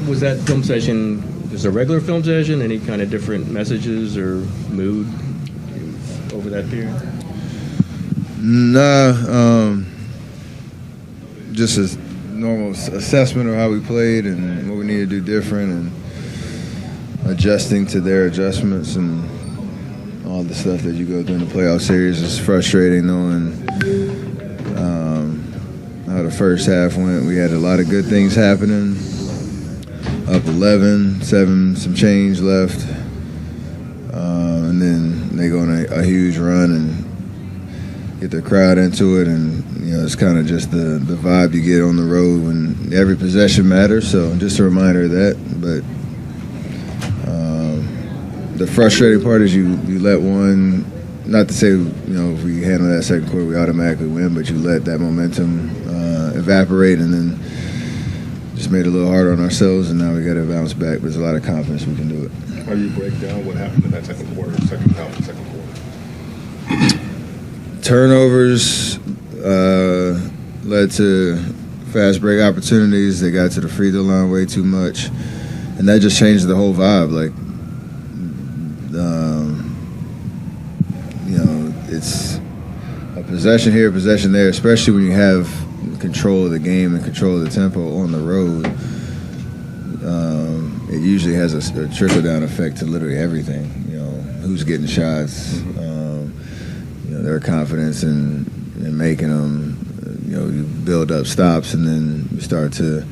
Was that film session just a regular film session? Any kind of different messages or mood over that period? Nah, just a normal assessment of how we played and what we need to do different, and adjusting to their adjustments and all the stuff that you go through in the playoff series. Is frustrating knowing how the first half went. We had a lot of good things happening. Up 11, 7, some change left. And then they go on a huge run and get the crowd into it. And, it's kind of just the vibe you get on the road when every possession matters. So just a reminder of that. But the frustrating part is you let one, not to say, if we handle that second quarter, we automatically win, but you let that momentum evaporate and then just made it a little harder on ourselves, and now we got to bounce back. But there's a lot of confidence we can do it. How do you break down what happened in that second half of the second quarter? Turnovers led to fast break opportunities. They got to the free throw line way too much, and that just changed the whole vibe. Like, it's a possession here, possession there, especially when you have control of the game and control of the tempo on the road. It usually has a trickle-down effect to literally everything. Who's getting shots, their confidence in making them. You build up stops, and then you start to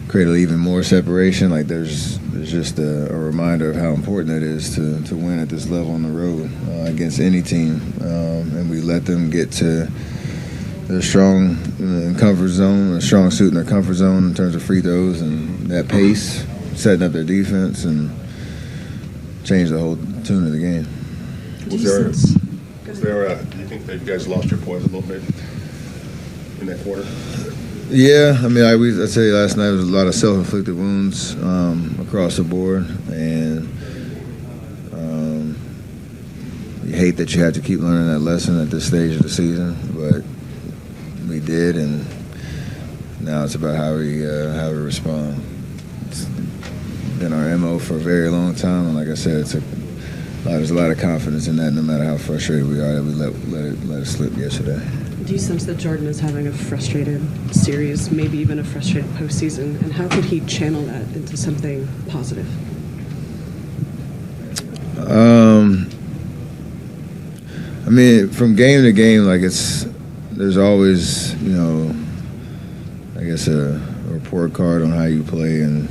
create even more separation. Like there's just a reminder of how important it is to win at this level on the road against any team, and we let them get to their strong comfort zone, a strong suit in their comfort zone in terms of free throws and that pace, setting up their defense, and change the whole tune of the game. Do you think that you guys lost your poise a little bit in that quarter? Yeah, I said last night, there was a lot of self-inflicted wounds across the board, and you hate that you have to keep learning that lesson at this stage of the season, but we did, and now it's about how we respond. It's been our MO for a very long time, and like I said, there's a lot of confidence in that. No matter how frustrated we are, that we let it slip yesterday. Do you sense that Jordan is having a frustrated series, maybe even a frustrated postseason, and how could he channel that into something positive? From game to game, there's always, I guess a report card on how you play, and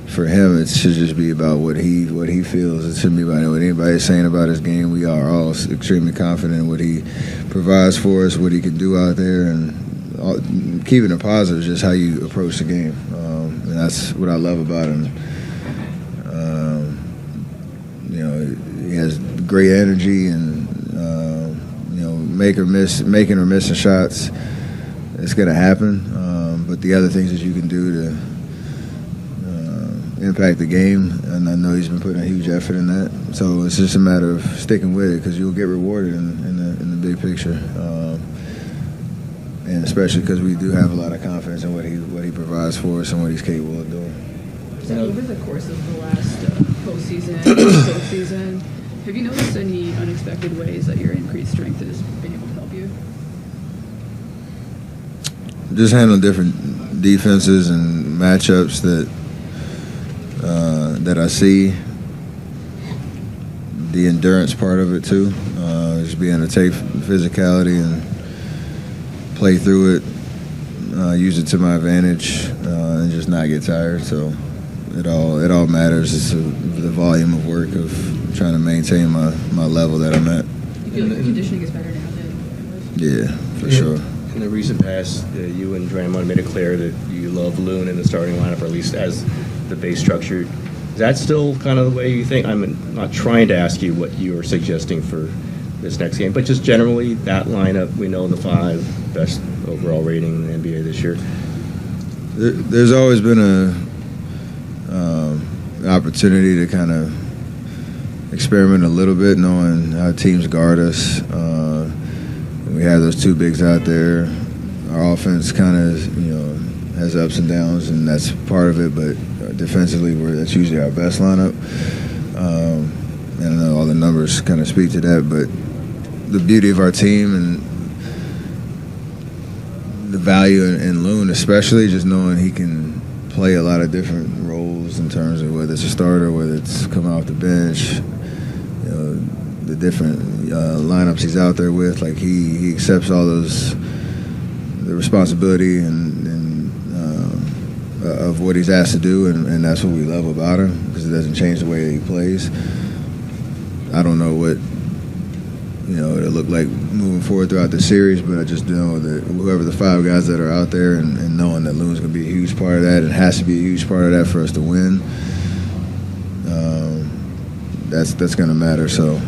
for him, it should just be about what he feels. It shouldn't be about what anybody's saying about his game. We are all extremely confident in what he provides for us, what he can do out there, and keeping it positive is just how you approach the game. And that's what I love about him. He has great energy, and making or missing shots, it's going to happen. But the other things that you can do to impact the game, and I know he's been putting a huge effort in that. So it's just a matter of sticking with it, because you'll get rewarded in the big picture, and especially because we do have a lot of confidence in what he provides for us and what he's capable of doing. So over the course of the last postseason, have you noticed any unexpected ways that your increased strength has been able to help you? Just handling different defenses and matchups that I see. The endurance part of it too, just being able to take physicality and play through it, use it to my advantage, and just not get tired. So it all matters. It's the volume of work of trying to maintain my level that I'm at. You feel like your conditioning is better now than it was? Yeah, for sure. In the recent past, you and Draymond made it clear that you love Loon in the starting lineup, or at least as the base structure. Is that still kind of the way you think? I'm not trying to ask you what you are suggesting for this next game, but just generally that lineup. We know the 5 best overall rating in the NBA this year. There's always been an opportunity to kind of experiment a little bit, knowing how teams guard us. We have those 2 bigs out there. Our offense kind of, has ups and downs, and that's part of it. But defensively, that's usually our best lineup. And I know all the numbers kind of speak to that, but the beauty of our team and the value in Loon, especially just knowing he can play a lot of different roles in terms of whether it's a starter, whether it's coming off the bench, the different lineups he's out there with. Like he accepts all the responsibility and of what he's asked to do, and that's what we love about him, because it doesn't change the way that he plays. I don't know what it'll look like moving forward throughout the series, but I just know that whoever the 5 guys that are out there, and knowing that Loon's going to be a huge part of that, and has to be a huge part of that for us to win, that's going to matter. So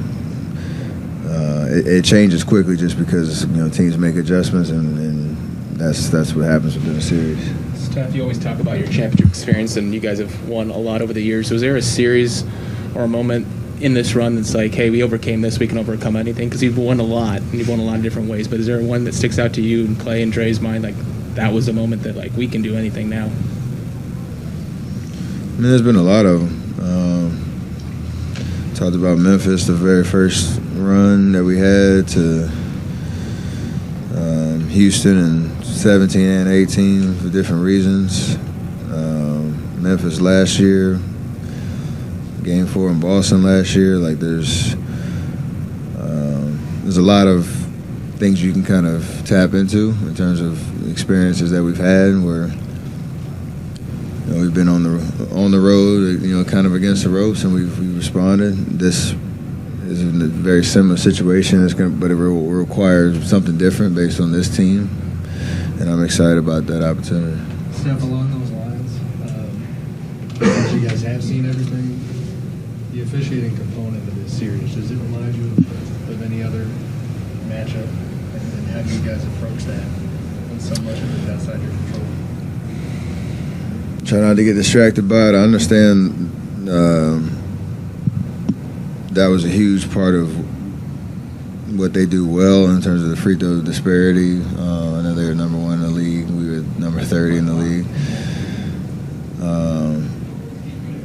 it changes quickly just because teams make adjustments, and that's what happens within a series. Steph, you always talk about your championship experience, and you guys have won a lot over the years. Was there a series or a moment in this run that's like, hey, we overcame this, we can overcome anything? Because you've won a lot, and you've won a lot of different ways. But is there one that sticks out to you and Clay and Dre's mind, like that was a moment that like we can do anything now? I mean, there's been a lot of them. Talked about Memphis, the very first run that we had, to Houston in 17 and 18 for different reasons. Memphis last year, Game 4 in Boston last year. Like there's a lot of things you can kind of tap into in terms of experiences that we've had where we've been on the road, kind of against the ropes, and we've responded. This is in a very similar situation. But it will require something different based on this team, and I'm excited about that opportunity. Steph, along those lines, since you guys have seen everything, the officiating component of this series, does it remind you of any other matchup, and how do you guys approach that when so much of it is outside your control? Try not to get distracted by it. I understand that was a huge part of what they do well in terms of the free throw disparity. I know they were number 1 in the league. We were number 30 in the league.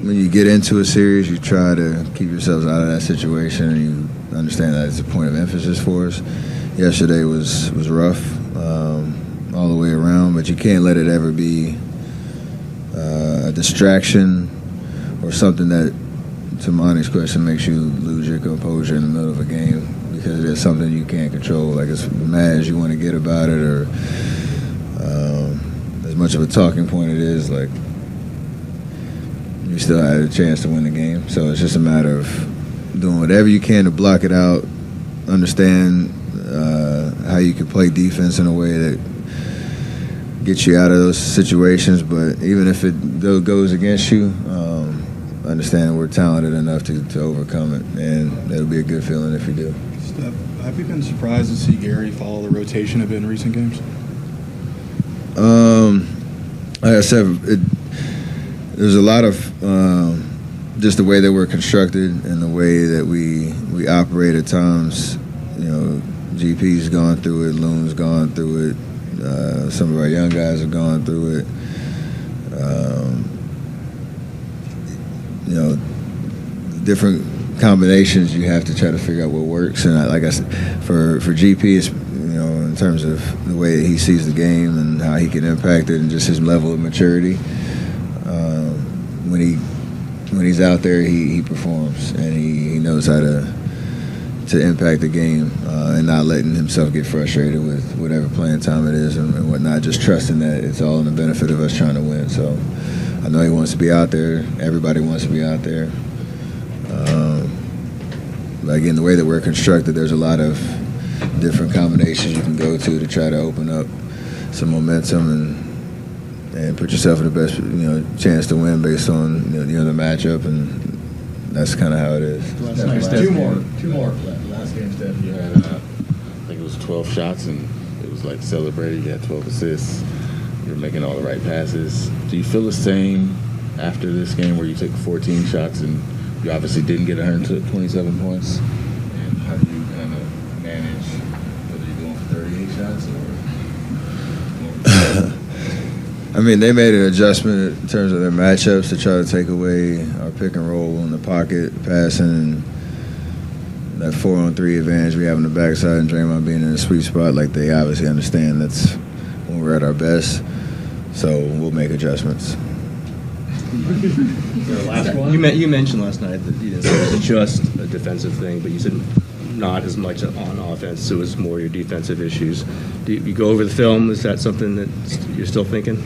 When you get into a series, you try to keep yourselves out of that situation, and you understand that it's a point of emphasis for us. Yesterday was rough all the way around, but you can't let it ever be a distraction or something that, to Monty's question, makes you lose your composure in the middle of a game, because it is something you can't control. Like, as mad as you want to get about it, or as much of a talking point it is, like, you still had a chance to win the game. So it's just a matter of doing whatever you can to block it out, understand how you can play defense in a way that gets you out of those situations. But even if it goes against you, understand we're talented enough to overcome it, and it'll be a good feeling if you do. Steph, have you been surprised to see Gary follow the rotation a bit in recent games? Like I said, there's a lot of just the way that we're constructed and the way that we operate at times. GP's gone through it, Loon's gone through it, some of our young guys have gone through it. Different combinations, you have to try to figure out what works. And like I said, for GP, it's, in terms of the way that he sees the game and how he can impact it, and just his level of maturity. When he's out there, he performs, and he knows how to impact the game, and not letting himself get frustrated with whatever playing time it is and whatnot. Just trusting that it's all in the benefit of us trying to win. So I know he wants to be out there. Everybody wants to be out there. But again, the way that we're constructed, there's a lot of different combinations you can go to try to open up some momentum and put yourself in the best chance to win based on the matchup, and that's kind of how it is. Two more. Last game, Steph. You had, I think it was 12 shots, and it was like celebrated. You had 12 assists. You were making all the right passes. Do you feel the same after this game where you took 14 shots and you obviously didn't get 127 points? And how do you kind of manage whether you're going for 38 shots or I mean, they made an adjustment in terms of their matchups to try to take away our pick and roll in the pocket, passing, and that 4-on-3 advantage we have on the backside, and Draymond being in a sweet spot. Like, they obviously understand that's when we're at our best. So we'll make adjustments. You mentioned last night that you didn't say it was just a defensive thing, but you said not as much on offense. So it was more your defensive issues. Do you go over the film? Is that something that you're still thinking?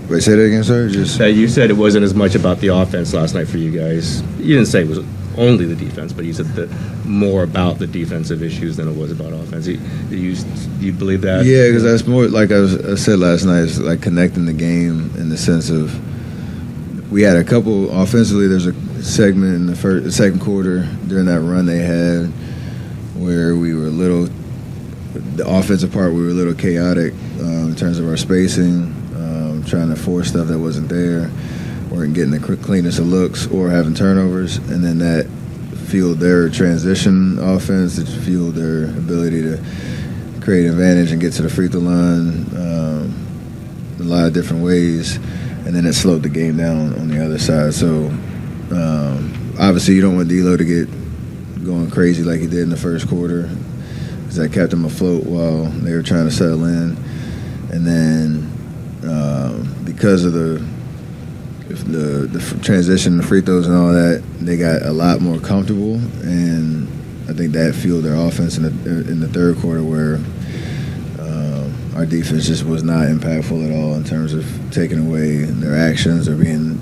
Wait, say that again, sir? Just You said it wasn't as much about the offense last night for you guys. You didn't say it was only the defense, but you said that more about the defensive issues than it was about offense. Do you believe that? Yeah, because that's more like I said last night. It's like connecting the game in the sense of we had a couple offensively. There's a segment in the second quarter during that run they had where we were the offensive part, we were a little chaotic in terms of our spacing, trying to force stuff that wasn't there, weren't getting the cleanest of looks or having turnovers, and then that fueled their transition offense, it fueled their ability to create advantage and get to the free throw line a lot of different ways, and then it slowed the game down on the other side. So obviously you don't want D'Lo to get going crazy like he did in the first quarter, because that kept him afloat while they were trying to settle in. And then because of the transition, the free throws and all that, they got a lot more comfortable, and I think that fueled their offense in the third quarter, where our defense just was not impactful at all in terms of taking away their actions or being,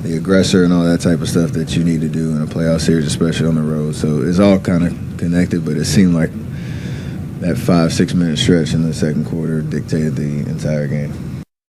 the aggressor and all that type of stuff that you need to do in a playoff series, especially on the road. So it's all kind of connected, but it seemed like that 5-6 minute stretch in the second quarter dictated the entire game.